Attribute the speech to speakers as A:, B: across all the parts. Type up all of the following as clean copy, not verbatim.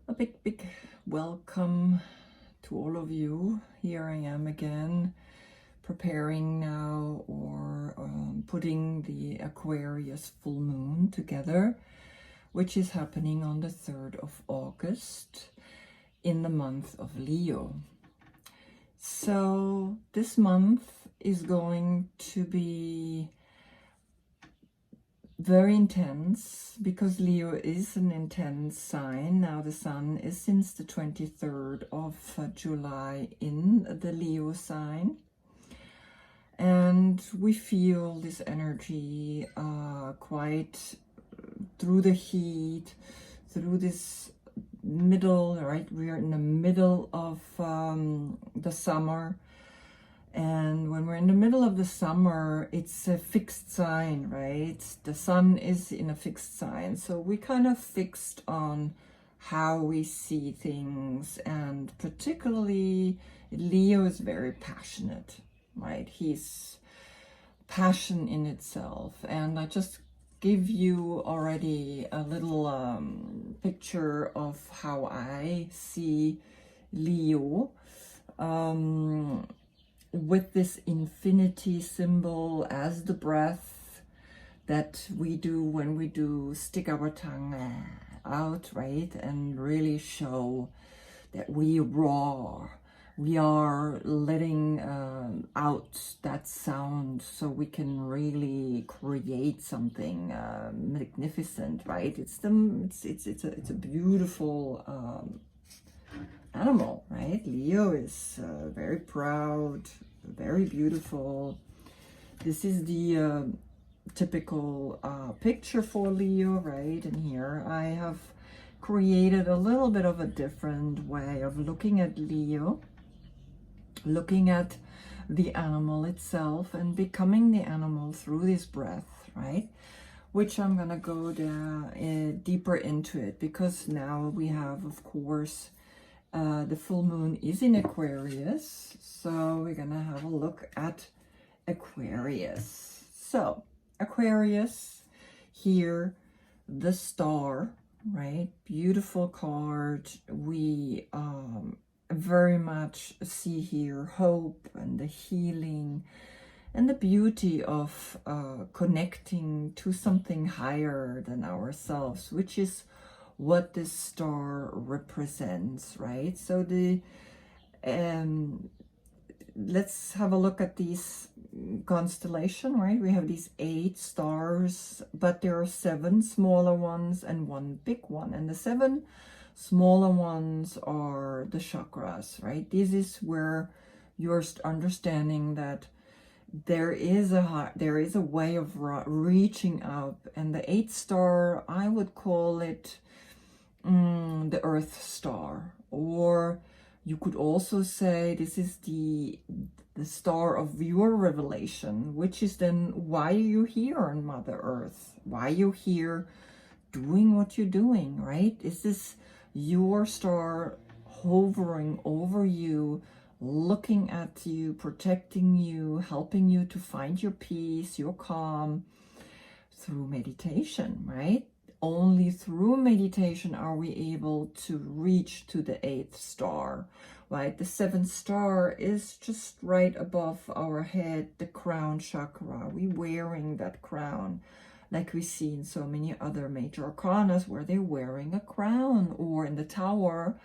A: A big welcome to all of you. Here I am again, preparing now or putting the Aquarius full moon together, which is happening on the 3rd of August in the month of Leo. So this month is going to be very intense because Leo is an intense sign. Now the sun is since the 23rd of July in the Leo sign, and we feel this energy quite through the heat, through this middle, right? We are in the middle of the summer. And when we're in the middle of the summer, it's a fixed sign, right? The sun is in a fixed sign. So we kind of fixed on how we see things. And particularly, Leo is very passionate, right? He's passion in itself. And I just give you already a little picture of how I see Leo. With this infinity symbol as the breath that we do when we do stick our tongue out, right? And really show that we roar. We are letting out that sound so we can really create something magnificent, right? It's a beautiful animal, right? Leo is very proud, very beautiful. This is the typical picture for Leo, right? And here I have created a little bit of a different way of looking at Leo, looking at the animal itself and becoming the animal through this breath, right? Which I'm gonna go deeper into it, because now we have, of course, the full moon is in Aquarius, so we're gonna have a look at Aquarius. So Aquarius, here, the star, right? Beautiful card. We very much see here hope and the healing and the beauty of connecting to something higher than ourselves, which is what this star represents, right? So the let's have a look at these constellation, right? We have these 8 stars, but there are 7 smaller ones and 1 big one, and the 7 smaller ones are the chakras, right? This is where you're understanding that there is a way of reaching up, and the 8th star, I would call it the Earth star, or you could also say this is the star of your revelation, which is then why are you here on Mother Earth? Why are you here doing what you're doing, right? Is this your star hovering over you, looking at you, protecting you, helping you to find your peace, your calm through meditation, right? Only through meditation are we able to reach to the 8th star, right? The 7th star is just right above our head, the crown chakra. We wearing that crown like we see in so many other major arcanas where they're wearing a crown, or in the Tower,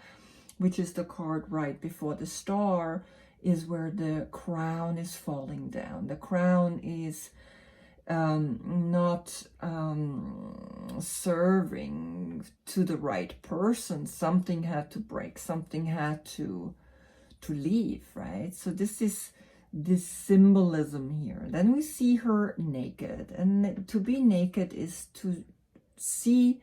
A: which is the card right before the star, is where the crown is falling down. The crown is not serving to the right person. Something had to break, something had to leave, right? So this is this symbolism here. Then we see her naked, and to be naked is to see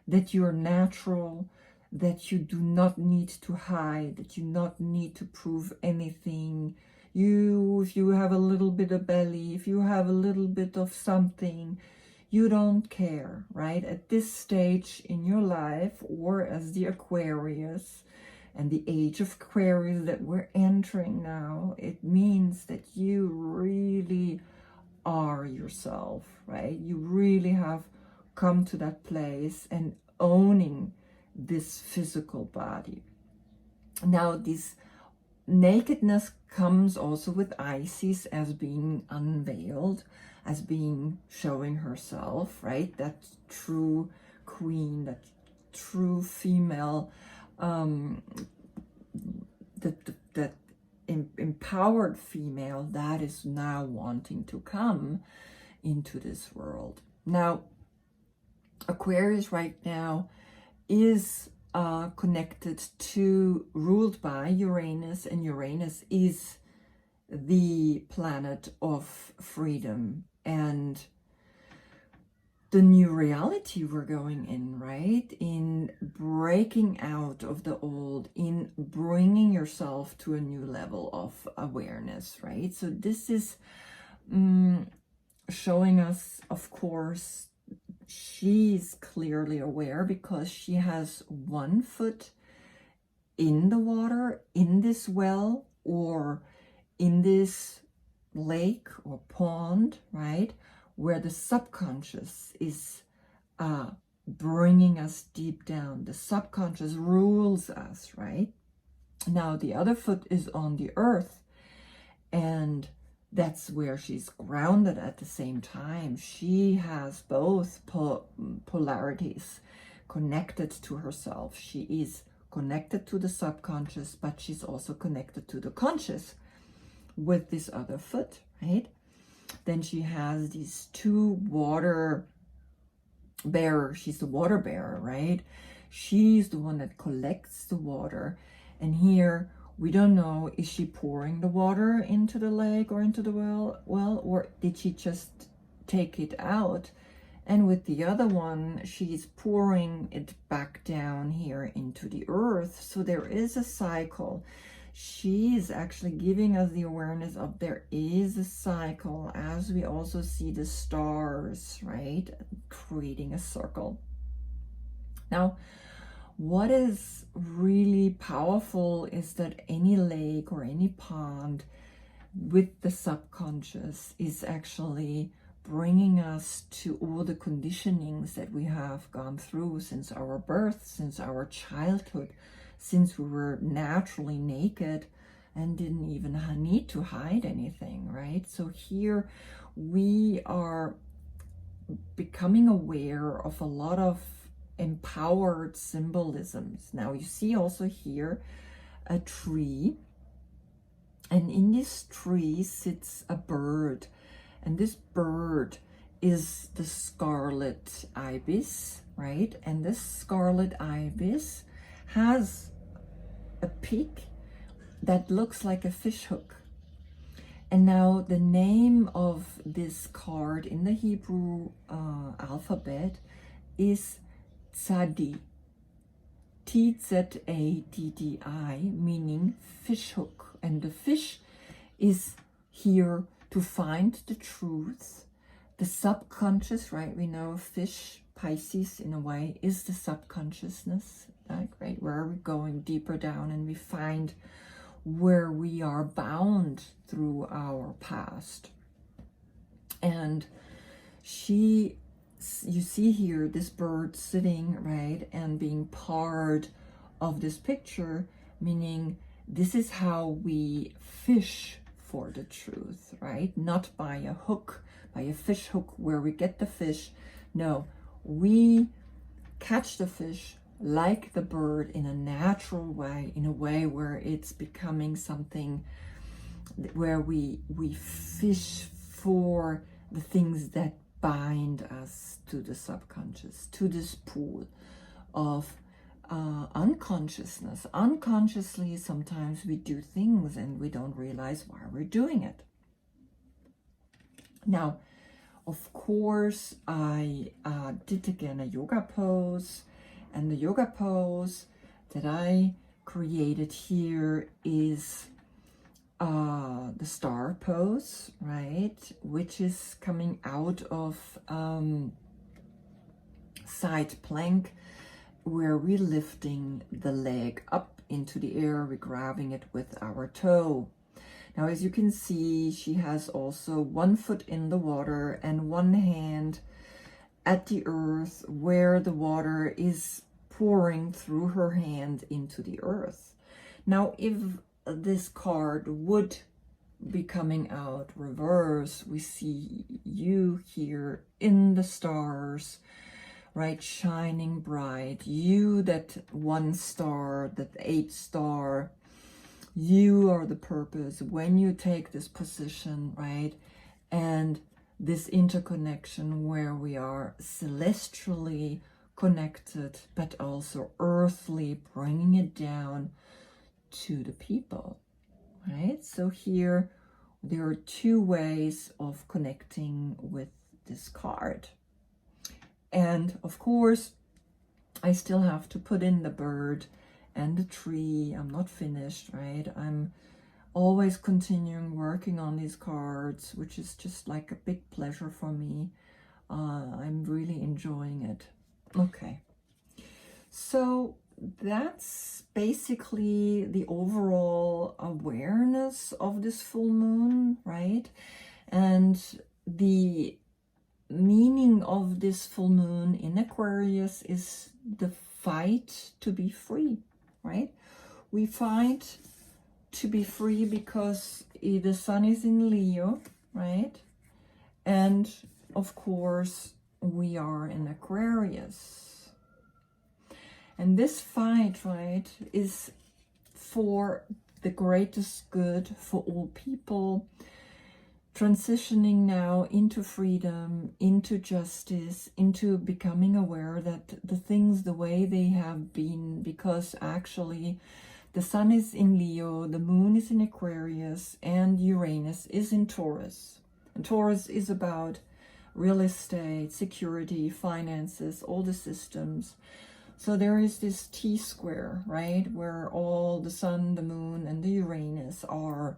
A: that you're natural, that you do not need to hide, that you not need to prove anything. If you have a little bit of belly, if you have a little bit of something, you don't care, right? At this stage in your life, or as the Aquarius and the age of Aquarius that we're entering now, it means that you really are yourself, right? You really have come to that place and owning this physical body. Now, this nakedness comes also with Isis as being unveiled, as being showing herself, right? That true queen, that true female, that empowered female that is now wanting to come into this world. Now, Aquarius right now is connected to, ruled by Uranus, and Uranus is the planet of freedom and the new reality we're going in, right? In breaking out of the old, in bringing yourself to a new level of awareness, right? So this is showing us, of course, she's clearly aware because she has one foot in the water, in this well, or in this lake or pond, right? Where the subconscious is bringing us deep down. The subconscious rules us, right? Now, the other foot is on the earth, and that's where she's grounded at the same time. She has both polarities connected to herself. She is connected to the subconscious, but she's also connected to the conscious with this other foot, right? Then she has these two water bearers. She's the water bearer, right? She's the one that collects the water. And here, we don't know, is she pouring the water into the lake or into the well, or did she just take it out? And with the other one, she's pouring it back down here into the earth. So there is a cycle. She is actually giving us the awareness of there is a cycle, as we also see the stars, right, creating a circle. Now, what is really powerful is that any lake or any pond with the subconscious is actually bringing us to all the conditionings that we have gone through since our birth, since our childhood, since we were naturally naked and didn't even need to hide anything, right? So here we are becoming aware of a lot of empowered symbolisms. Now you see also here a tree, and in this tree sits a bird, and this bird is the scarlet ibis, right? And this scarlet ibis has a peak that looks like a fish hook. And now the name of this card in the Hebrew alphabet is Tzadi, T-Z-A-D-D-I, meaning fish hook. And the fish is here to find the truth, the subconscious, right? We know fish, Pisces in a way, is the subconsciousness, like, right? Where we're going deeper down and we find where we are bound through our past. And you see here this bird sitting, right, and being part of this picture, meaning this is how we fish for the truth, right? Not by a hook, by a fish hook where we get the fish. No, we catch the fish like the bird in a natural way, in a way where it's becoming something where we fish for the things that bind us to the subconscious, to this pool of unconsciousness. Unconsciously, sometimes we do things and we don't realize why we're doing it. Now, of course, I did again a yoga pose, and the yoga pose that I created here is the star pose, right, which is coming out of side plank, where we're lifting the leg up into the air, we're grabbing it with our toe. Now, as you can see, she has also one foot in the water and one hand at the earth where the water is pouring through her hand into the earth. Now, if this card would be coming out reverse, we see you here in the stars, right, shining bright. You, that 1 star, that 8 star, you are the purpose when you take this position, right? And this interconnection where we are celestially connected, but also earthly, bringing it down to the people, right? So here there are 2 ways of connecting with this card. And of course, I still have to put in the bird and the tree. I'm not finished, right? I'm always continuing working on these cards, which is just like a big pleasure for me. I'm really enjoying it. Okay. So that's basically the overall awareness of this full moon, right? And the meaning of this full moon in Aquarius is the fight to be free, right? We fight to be free because the sun is in Leo, right? And of course, we are in Aquarius. And this fight, right, is for the greatest good for all people, transitioning now into freedom, into justice, into becoming aware that the things the way they have been, because actually the sun is in Leo, the moon is in Aquarius, and Uranus is in Taurus. And Taurus is about real estate, security, finances, all the systems. So there is this T-square, right, where all the sun, the moon, and the Uranus are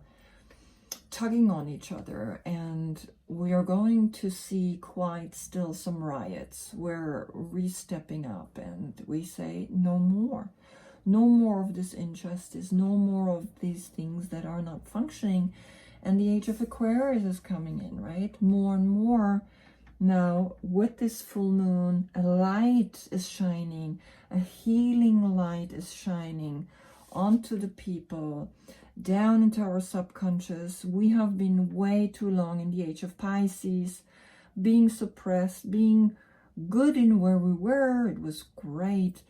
A: tugging on each other, and we are going to see quite still some riots where we're stepping up and we say no more. No more of this injustice, no more of these things that are not functioning. And the age of Aquarius is coming in, right? More and more now with this full moon, a light is shining, a healing light is shining onto the people, down into our subconscious. We have been way too long in the age of Pisces, being suppressed, being good in where we were. It was great.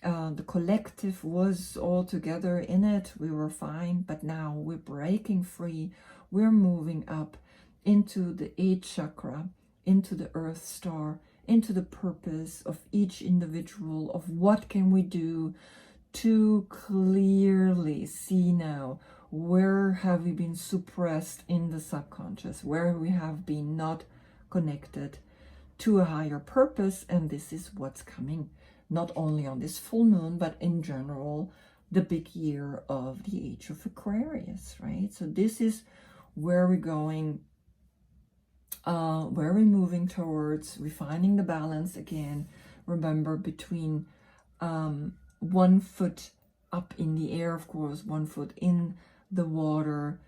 A: The collective was all together in it. We were fine, but now we're breaking free. We're moving up into the 8th chakra, into the earth star, into the purpose of each individual, of what can we do to clearly see now where have we been suppressed in the subconscious, where we have been not connected to a higher purpose. And this is what's coming, not only on this full moon, but in general, the big year of the age of Aquarius, right? So this is where we're going, where we're moving towards, refining the balance again. Remember, between 1 foot up in the air, of course, 1 foot in the water,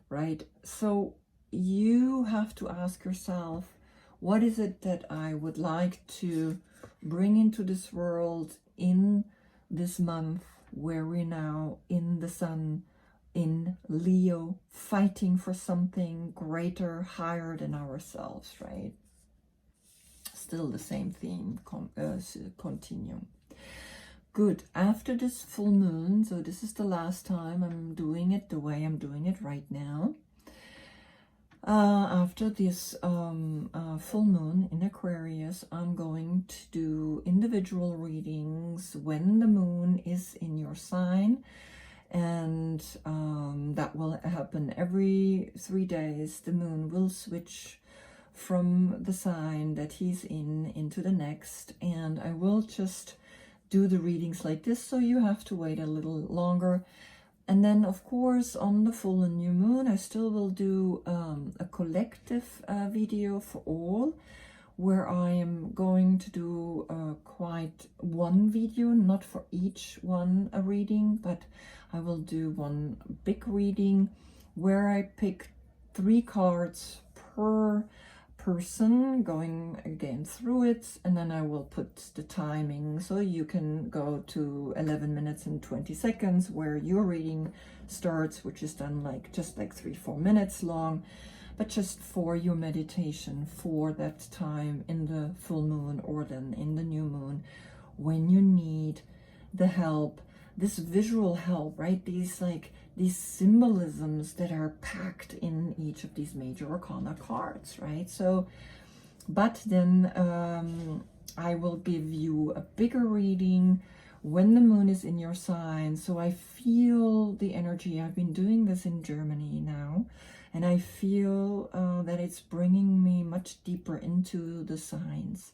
A: right? So you have to ask yourself, what is it that I would like to bring into this world in this month where we're now in the sun in Leo, fighting for something greater, higher than ourselves, right? Still the same theme, continue. Good. After this full moon, so this is the last time I'm doing it the way I'm doing it right now. After this full moon in Aquarius, I'm going to do individual readings when the moon is in your sign, and that will happen every 3 days. The moon will switch from the sign that he's in into the next, and I will just do the readings like this, so you have to wait a little longer. And then, of course, on the full and new moon, I still will do a collective video for all, where I am going to do quite one video, not for each one a reading, but I will do one big reading where I pick 3 cards per person going again through it, and then I will put the timing so you can go to 11 minutes and 20 seconds where your reading starts, which is done like just like 3-4 minutes long, but just for your meditation for that time in the full moon or then in the new moon when you need the help, this visual help, right? These symbolisms that are packed in each of these major arcana cards, right? So, but then I will give you a bigger reading when the moon is in your sign. So I feel the energy. I've been doing this in Germany now, and I feel that it's bringing me much deeper into the signs.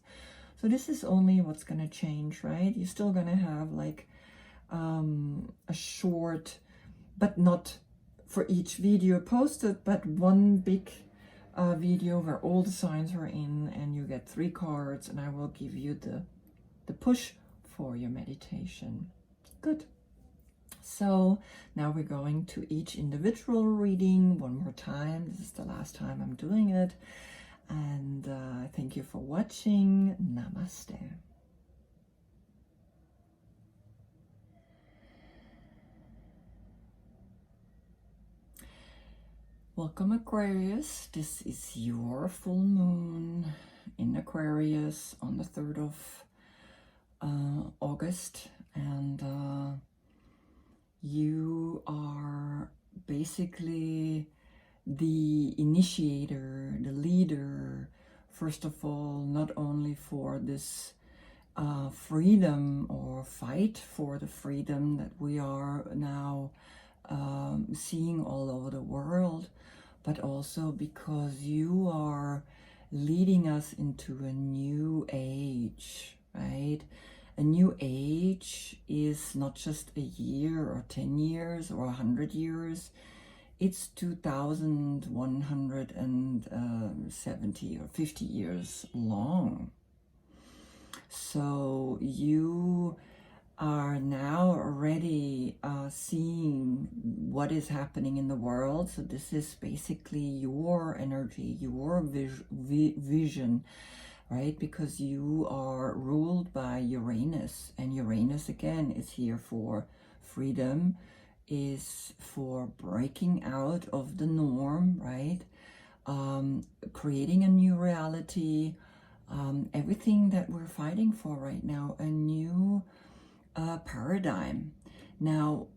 A: So this is only what's going to change, right? You're still going to have like a short, but not for each video posted, but one big video where all the signs are in, and you get 3 cards, and I will give you the push for your meditation. Good. So now we're going to each individual reading one more time. This is the last time I'm doing it. And thank you for watching. Namaste. Welcome, Aquarius. This is your full moon in Aquarius on the 3rd of August. And you are basically the initiator, the leader, first of all, not only for this freedom or fight for the freedom that we are now seeing all over the world, but also because you are leading us into a new age, right? A new age is not just a year or 10 years or 100 years. It's 2,170 or 50 years long. So you are now already seeing what is happening in the world. So this is basically your energy, your vision, right? Because you are ruled by Uranus, and Uranus again is here for freedom, is for breaking out of the norm, right? Creating a new reality, everything that we're fighting for right now, a new paradigm. Now,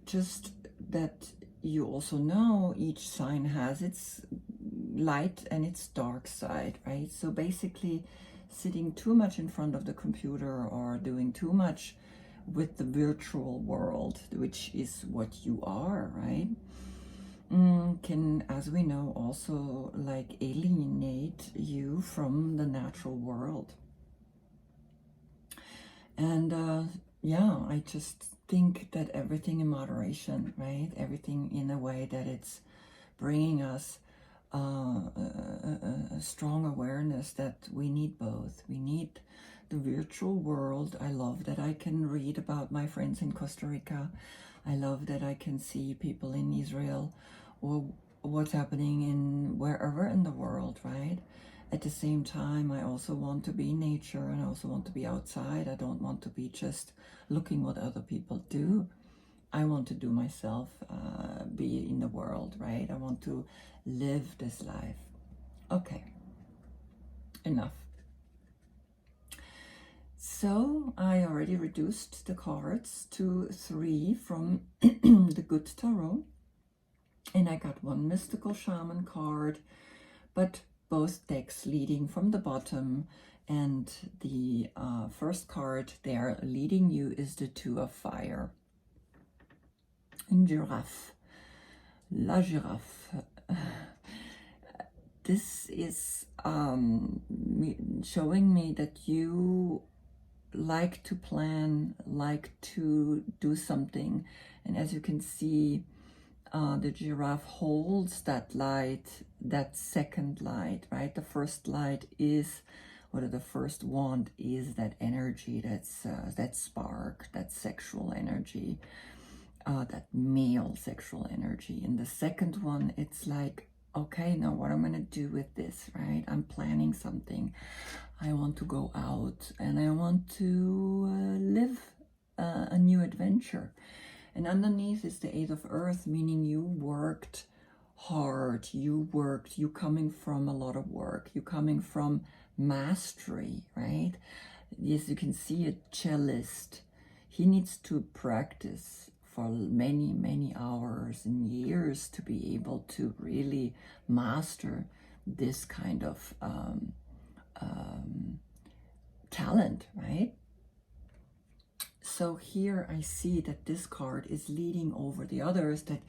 A: just that you also know, each sign has its light and its dark side, right? So basically, sitting too much in front of the computer or doing too much with the virtual world, which is what you are, right, can, as we know, also like alienate you from the natural world. And yeah, I just think that everything in moderation, right? Everything in a way that it's bringing us a strong awareness that we need both. We need the virtual world. I love that I can read about my friends in Costa Rica. I love that I can see people in Israel or what's happening in wherever in the world, right? At the same time, I also want to be in nature, and I also want to be outside. I don't want to be just looking what other people do. I want to do myself, be in the world, right? I want to live this life. Okay, enough. So I already reduced the cards to 3 from the Good Tarot, and I got 1 mystical shaman card, but both decks leading from the bottom, and the first card there leading you is the 2 of Fire. Une giraffe. La giraffe. This is showing me that you like to plan, like to do something. And as you can see, the giraffe holds that light, that second light, right? The first light is, or the first wand is that energy, that's that spark, that sexual energy, that male sexual energy. And the second one, it's like okay, now what I'm going to do with this, right? I'm planning something. I want to go out and I want to live a new adventure. And underneath is the Eight of Earth, meaning you worked hard, you coming from a lot of work, you coming from mastery, right? Yes, you can see a cellist. He needs to practice for many, many hours and years to be able to really master this kind of talent, right? So here I see that this card is leading over the others, that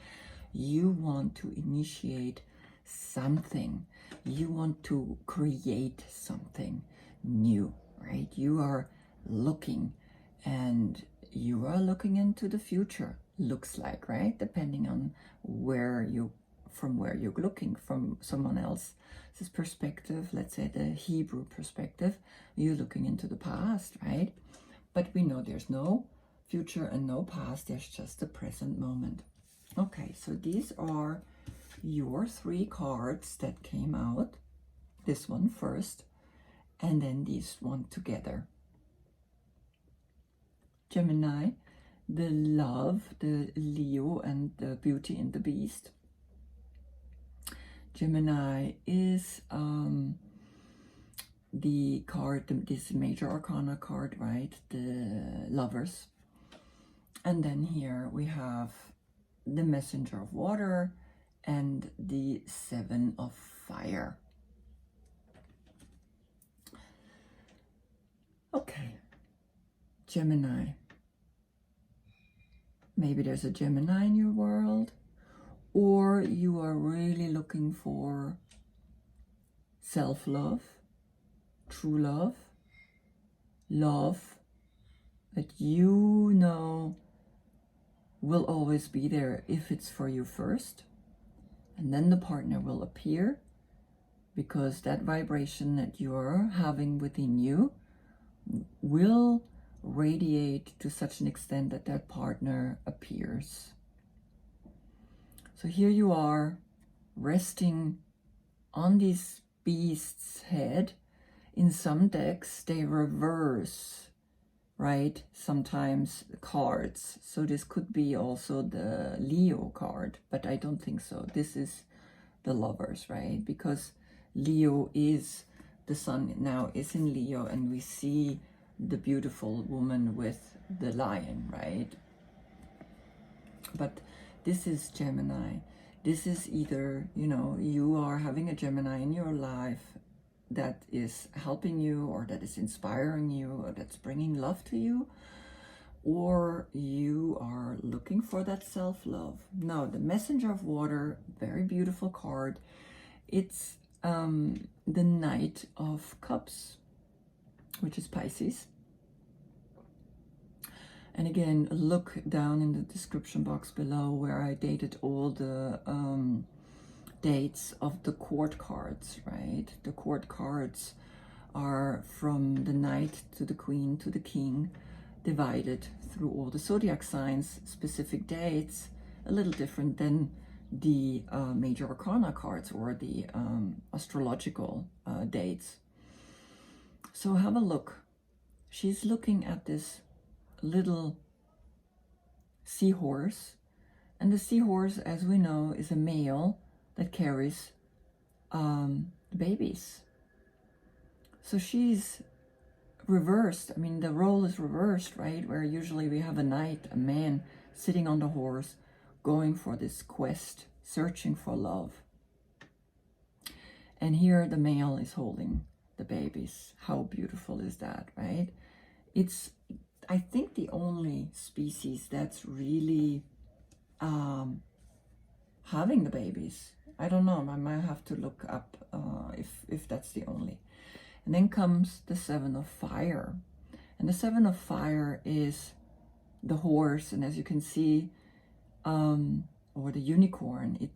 A: you want to initiate something. You want to create something new, right? You are looking, and you are looking into the future, looks like, right? Depending on from where you're looking, from someone else's perspective, let's say the Hebrew perspective, you're looking into the past, right? But we know there's no future and no past, there's just the present moment. Okay, so these are your 3 cards that came out. This one first, and then these one together. Gemini, the love, the Leo, and the Beauty and the Beast. Gemini is the card, this major arcana card, right? The Lovers. And then here we have the Messenger of Water and the 7 of Fire. Okay, Gemini. Maybe there's a Gemini in your world, or you are really looking for self-love, true love, love that you know will always be there if it's for you first, and then the partner will appear, because that vibration that you're having within you will radiate to such an extent that that partner appears. So here you are, resting on these beasts' head. In some decks they reverse, right? Sometimes cards. So this could be also the Leo card, but I don't think so. This is the Lovers, right? Because Leo is, the sun now is in Leo, and we see the beautiful woman with the lion, right? But this is Gemini. This is either, you are having a Gemini in your life that is helping you, or that is inspiring you, or that's bringing love to you, or you are looking for that self-love. Now, the Messenger of Water, very beautiful card. It's the Knight of Cups, which is Pisces. And again, look down in the description box below where I dated all the dates of the court cards, right? The court cards are from the Knight to the Queen to the King, divided through all the zodiac signs, specific dates, a little different than the major arcana cards or the astrological dates. So have a look. She's looking at this little seahorse, and the seahorse, as we know, is a male that carries babies. So she's reversed. I mean, the role is reversed, right? Where usually we have a knight, a man sitting on the horse, going for this quest, searching for love. And here the male is holding the babies. How beautiful is that, right? It's, I think, the only species that's really having the babies. I don't know, I might have to look up if that's the only. And then comes the 7 of Fire. And the 7 of Fire is the horse, and as you can see, or the unicorn, it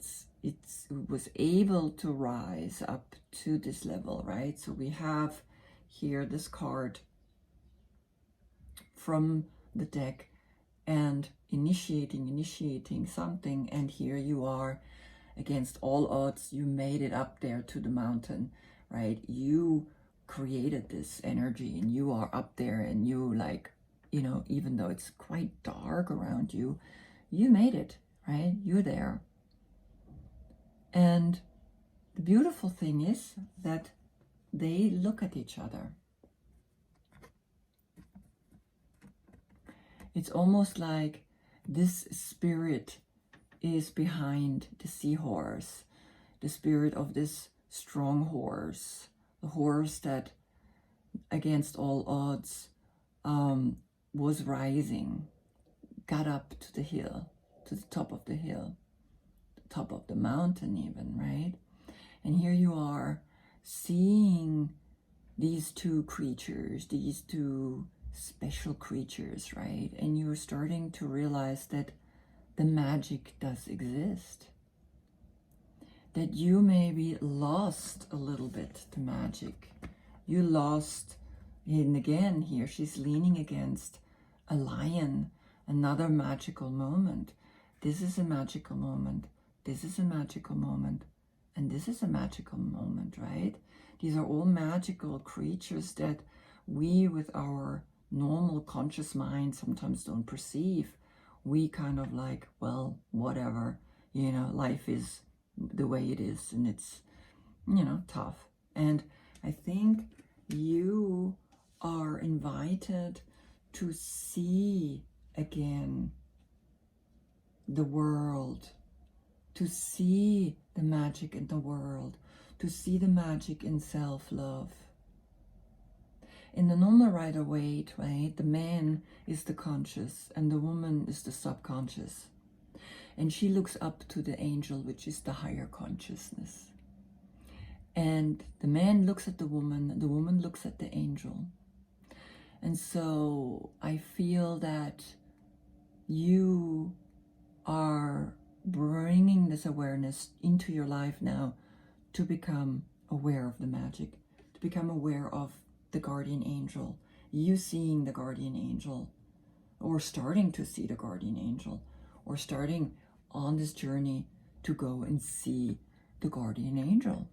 A: was able to rise up to this level, right? So we have here this card from the deck, and initiating something, and here you are against all odds, you made it up there to the mountain, right? You created this energy and you are up there, and you, like, you know, even though it's quite dark around you, you made it, right? You're there. And the beautiful thing is that they look at each other. It's almost like this spirit is behind the seahorse, the spirit of this strong horse, the horse that against all odds was rising, got up to the hill, to the top of the hill, the top of the mountain even, right? And here you are seeing these two creatures, these two special creatures, right? And you're starting to realize that the magic does exist. That you maybe lost a little bit the magic. You lost, and again here she's leaning against a lion, another magical moment. This is a magical moment. This is a magical moment. And this is a magical moment, right? These are all magical creatures that we with our normal conscious mind sometimes don't perceive. We kind of like, well, whatever, you know, life is the way it is, and it's, you know, tough. And I think you are invited to see again the world, to see the magic in the world, to see the magic in self-love. In the normal Rider-Waite, right, the man is the conscious and the woman is the subconscious. And she looks up to the angel, which is the higher consciousness. And the man looks at the woman looks at the angel. And so I feel that you are bringing this awareness into your life now to become aware of the magic, to become aware of the guardian angel, you seeing the guardian angel, or starting to see the guardian angel, or starting on this journey to go and see the guardian angel.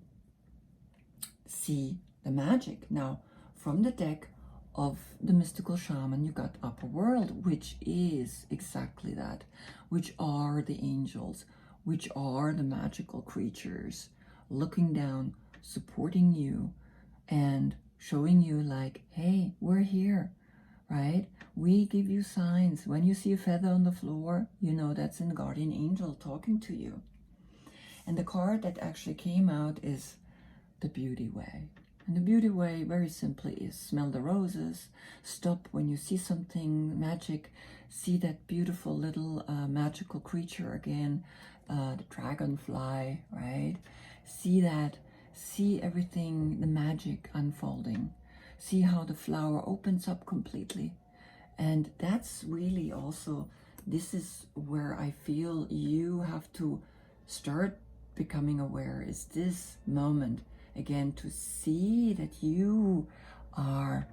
A: See the magic. Now, from the deck of the mystical shaman, you got upper world, which is exactly that, which are the angels, which are the magical creatures looking down, supporting you, and showing you like, hey, we're here, right? We give you signs. When you see a feather on the floor, you know that's an guardian angel talking to you. And the card that actually came out is the Beauty Way. And the Beauty Way, very simply, is smell the roses, stop when you see something magic, see that beautiful little magical creature again, the dragonfly, right? See that, see everything, the magic unfolding. See how the flower opens up completely. And that's really also, this is where I feel you have to start becoming aware, is this moment again, to see that you are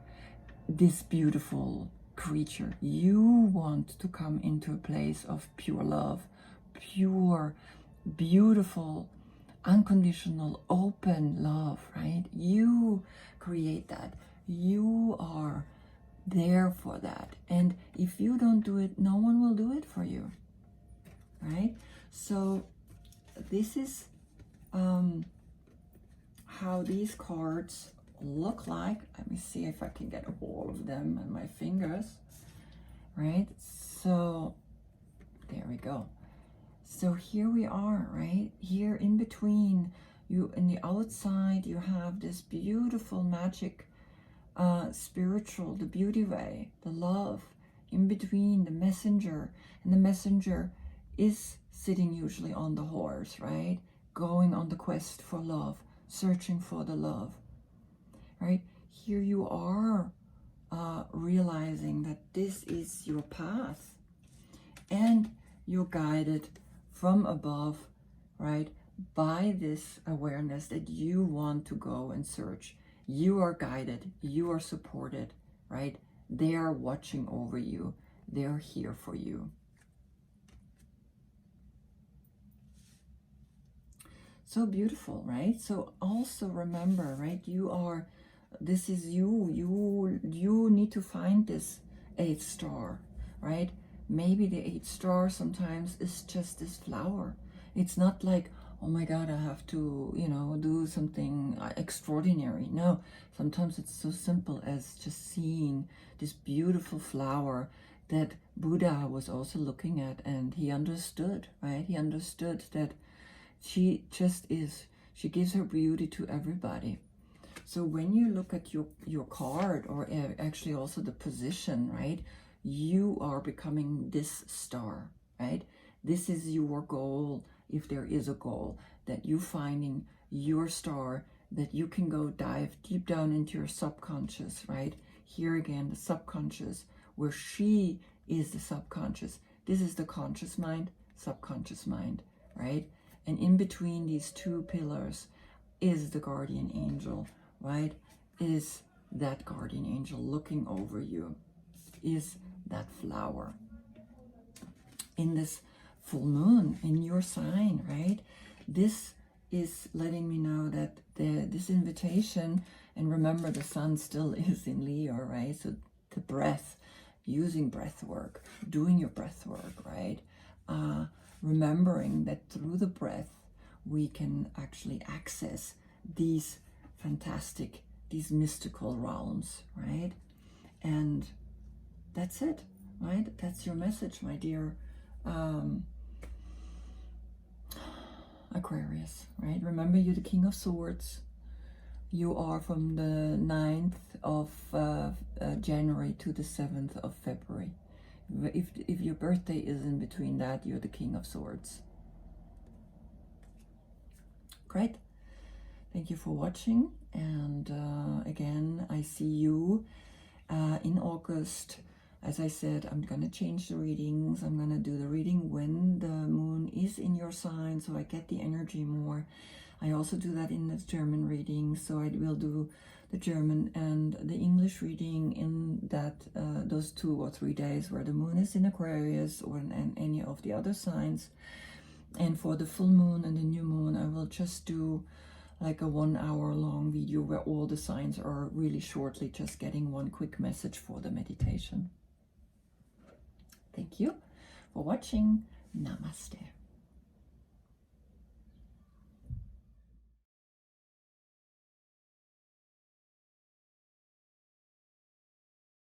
A: this beautiful creature. You want to come into a place of pure love, pure, beautiful, unconditional, open love, right? You create that. You are there for that. And if you don't do it, no one will do it for you, right? So this is how these cards look like. Let me see if I can get all of them on my fingers, right? So there we go. So here we are, right? Here in between, you in the outside, you have this beautiful magic, spiritual, the beauty way, the love. In between, the messenger, and the messenger is sitting usually on the horse, right? Going on the quest for love, searching for the love, right? Here you are realizing that this is your path, and you're guided from above, right? By this awareness that you want to go and search. You are guided, you are supported, right? They are watching over you. They're here for you. So beautiful, right? So also remember, right, this is you need to find this 8th star, right? Maybe the 8th star sometimes is just this flower. It's not like, oh my God, I have to, do something extraordinary. No, sometimes it's so simple as just seeing this beautiful flower that Buddha was also looking at, and he understood, right? He understood that she gives her beauty to everybody. So when you look at your card, or actually also the position, right, you are becoming this star, right? This is your goal, if there is a goal, that you finding your star, that you can go dive deep down into your subconscious, right? Here again, the subconscious, where she is the subconscious. This is the conscious mind, subconscious mind, right? And in between these two pillars is the guardian angel, right? Is that guardian angel looking over you, is that flower. In this full moon, in your sign, right? This is letting me know that this invitation, and remember the sun still is in Leo, right? So the breath, using breath work, doing your breath work, right? Remembering that through the breath, we can actually access these fantastic, these mystical realms, right? And that's it, right? That's your message, my dear Aquarius, right? Remember, you're the King of Swords. You are from the 9th of January to the 7th of February. If your birthday is in between that, you're the King of Swords. Great. Thank you for watching. And again, I see you in August. As I said, I'm going to change the readings. I'm going to do the reading when the moon is in your sign, so I get the energy more. I also do that in the German reading, so I will do the German and the English reading in that those 2 or 3 days where the moon is in Aquarius or in any of the other signs. And for the full moon and the new moon, I will just do like a 1 hour long video where all the signs are really shortly just getting one quick message for the meditation. Thank you for watching. Namaste.